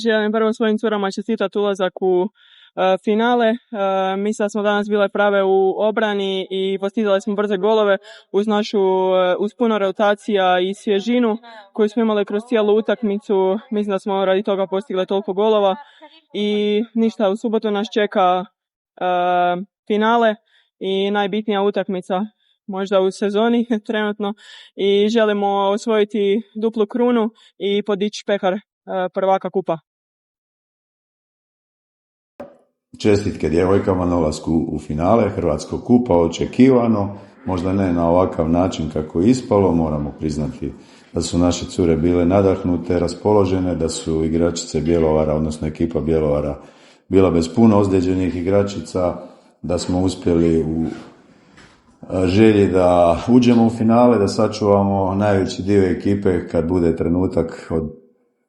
Želim prvo svojim curama čestitati ulazak u finale. Mislim da smo danas bile prave u obrani i postizali smo brze golove uz puno rotacija i svježinu koju smo imali kroz cijelu utakmicu. Mislim da smo radi toga postigli toliko golova i ništa, u subotu nas čeka finale i najbitnija utakmica možda u sezoni trenutno i želimo osvojiti duplu krunu i podići pehar prvaka kupa. Čestitke djevojkama na ulasku u finale Hrvatskog kupa, očekivano, možda ne na ovakav način kako je ispalo, moramo priznati da su naše cure bile nadahnute, raspoložene, da su igračice Bjelovara, odnosno ekipa Bjelovara bila bez puno ozlijeđenih igračica, da smo uspjeli u želji da uđemo u finale, da sačuvamo najveći dio ekipe kad bude trenutak od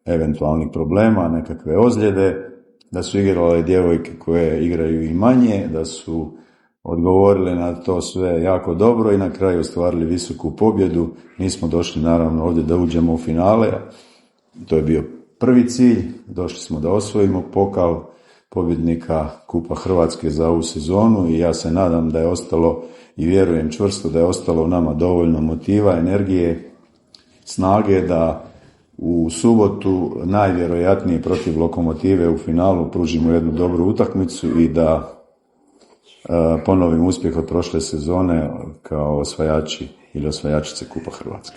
eventualnih problema, nekakve ozljede, da su igrale djevojke koje igraju i manje, da su odgovorile na to sve jako dobro i na kraju ostvarili visoku pobjedu. Mi smo došli naravno ovdje da uđemo u finale, to je bio prvi cilj, došli smo da osvojimo pokal pobjednika Kupa Hrvatske za ovu sezonu i ja se nadam da je ostalo i vjerujem čvrsto da je ostalo u nama dovoljno motiva, energije, snage da u subotu najvjerojatnije protiv Lokomotive u finalu pružimo jednu dobru utakmicu i da ponovimo uspjeh od prošle sezone kao osvajači ili osvajačice Kupa Hrvatske.